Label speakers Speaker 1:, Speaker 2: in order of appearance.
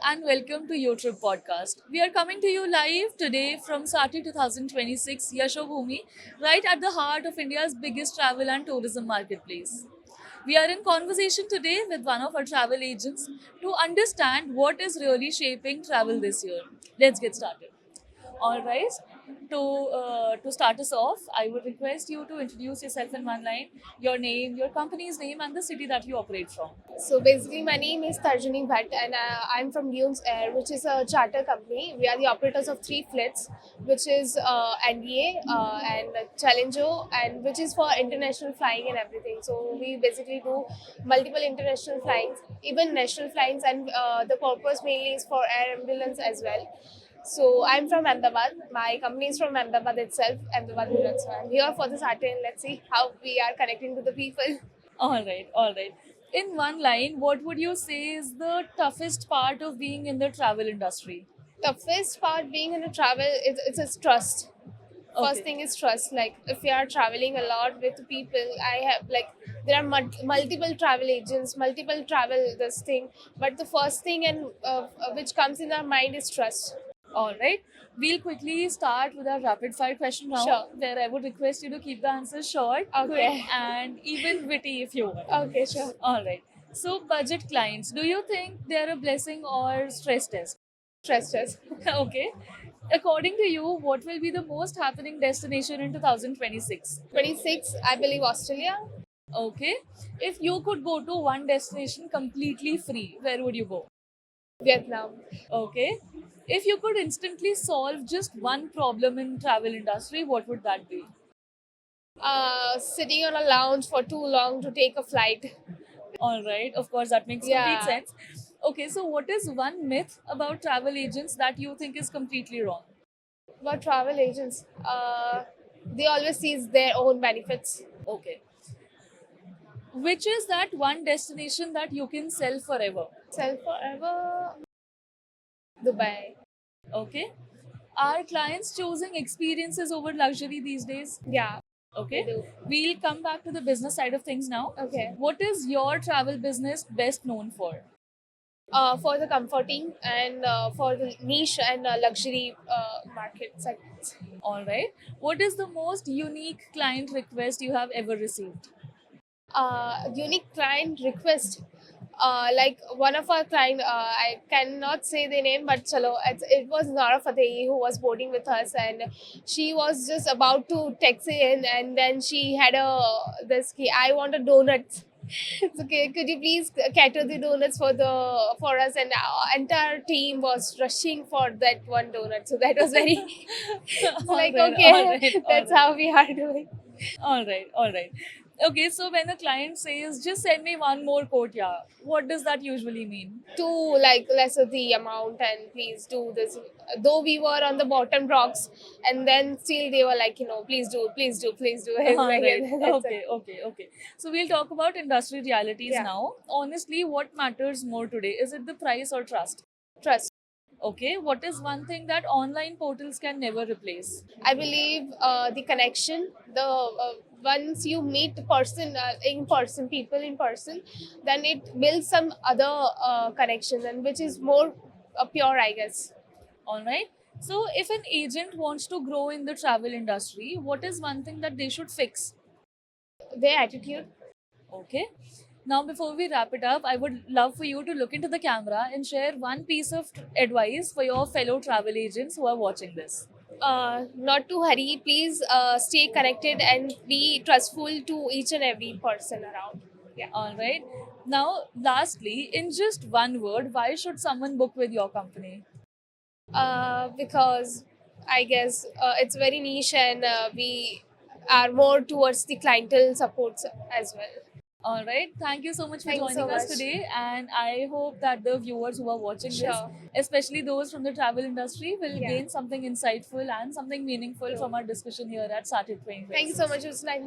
Speaker 1: and welcome to YouTube podcast. We are coming to you live today from Sati 2026 Yashovumi, right at the heart of India's biggest travel and tourism marketplace. We are in conversation today with one of our travel agents to understand what is really shaping travel this year. Let's get started. All right. To start us off, I would request you to introduce yourself in one line, your name, your company's name, and the city that you operate from.
Speaker 2: So basically, my name is Tarjani Bhatt, and I'm from Dunes Air, which is a charter company. We are the operators of three flights, which is NDA and Challenger, and which is for international flying and everything. So we basically do multiple international flyings, even national flyings, and the purpose mainly is for air ambulance as well. So I'm from Ahmedabad. My company is from Ahmedabad itself, Ahmedabad. So I'm here for this article. Let's see how we are connecting to the people.
Speaker 1: All right, all right. In one line, what would you say is the toughest part of being in the travel industry?
Speaker 2: Toughest part being in a travel it's a trust. First
Speaker 1: Okay,
Speaker 2: thing is trust. Like if you are traveling a lot with people, I have like there are multiple travel agents, multiple travel this thing, but the first thing and which comes in our mind is trust.
Speaker 1: all right. We'll quickly start with our rapid fire question round,
Speaker 2: Sure.
Speaker 1: where I would request you to keep the answers short, quick,
Speaker 2: Okay.
Speaker 1: and even witty if you want.
Speaker 2: Okay, sure.
Speaker 1: All right. So, budget clients, do you think they're a blessing or stress test?
Speaker 2: Trust.
Speaker 1: Okay. According to you, what will be the most happening destination in 2026?
Speaker 2: 26, I believe Australia.
Speaker 1: Okay. If you could go to one destination completely free, where would you go?
Speaker 2: Vietnam.
Speaker 1: Okay. If you could instantly solve just one problem in travel industry, what would that be?
Speaker 2: Sitting on a lounge for too long to take a flight.
Speaker 1: All right. Of course, that makes complete
Speaker 2: Yeah.
Speaker 1: sense. Okay. So, what is one myth about travel agents that you think is completely wrong?
Speaker 2: About travel agents, they always sees their own benefits.
Speaker 1: Okay. Which is that one destination that you can sell forever?
Speaker 2: Sell forever. Dubai.
Speaker 1: Okay. Are clients choosing experiences over luxury these days?
Speaker 2: Yeah, they
Speaker 1: Okay.
Speaker 2: do.
Speaker 1: We'll come back to the business side of things now.
Speaker 2: Okay.
Speaker 1: What is your travel business best known for?
Speaker 2: For the comforting and for the niche and luxury market segments.
Speaker 1: All right. What is the most unique client request you have ever received?
Speaker 2: Unique client request. Like one of our client, I cannot say the name, but chalo, it was Nara Fatehi who was boarding with us, and she was just about to taxi in, and then she had I want a donut. It's okay. Could you please cater the donuts for us? And our entire team was rushing for that one donut. So that was very. It's
Speaker 1: All
Speaker 2: like
Speaker 1: right. All
Speaker 2: okay,
Speaker 1: right. All
Speaker 2: that's
Speaker 1: right.
Speaker 2: how we are doing.
Speaker 1: All right. All right. Okay. So when a client says, just send me one more quote, yeah, what does that usually mean?
Speaker 2: To like lesser the amount and please do this. Though we were on the bottom rocks, and then still they were like, please do, please do, please do. It's
Speaker 1: All
Speaker 2: like,
Speaker 1: right.
Speaker 2: that's
Speaker 1: Okay. Okay. Okay. So we'll talk about industry realities
Speaker 2: yeah,
Speaker 1: now. Honestly, what matters more today? Is it the price or trust?
Speaker 2: trust.
Speaker 1: Okay. What is one thing that online portals can never replace?
Speaker 2: I believe the connection, the once you meet person in person, people in person, then it builds some other connection, and which is more pure, I guess.
Speaker 1: All right. So if an agent wants to grow in the travel industry, what is one thing that they should fix?
Speaker 2: Their attitude.
Speaker 1: Okay. Now, before we wrap it up, I would love for you to look into the camera and share one piece of advice for your fellow travel agents who are watching this.
Speaker 2: Not to hurry. Please stay connected and be trustful to each and every person around. Yeah.
Speaker 1: All right. Now, lastly, in just one word, why should someone book with your company?
Speaker 2: Because I guess it's very niche, and we are more towards the clientele supports as well.
Speaker 1: All right. Thank you so much for
Speaker 2: Thank you so
Speaker 1: joining us
Speaker 2: much.
Speaker 1: today. And I hope that the viewers who are watching this,
Speaker 2: Sure.
Speaker 1: especially those from the travel industry, will
Speaker 2: Yeah.
Speaker 1: gain something insightful and something meaningful
Speaker 2: True.
Speaker 1: from our discussion here at Started
Speaker 2: Thank you
Speaker 1: 2026.
Speaker 2: so much. It was nice.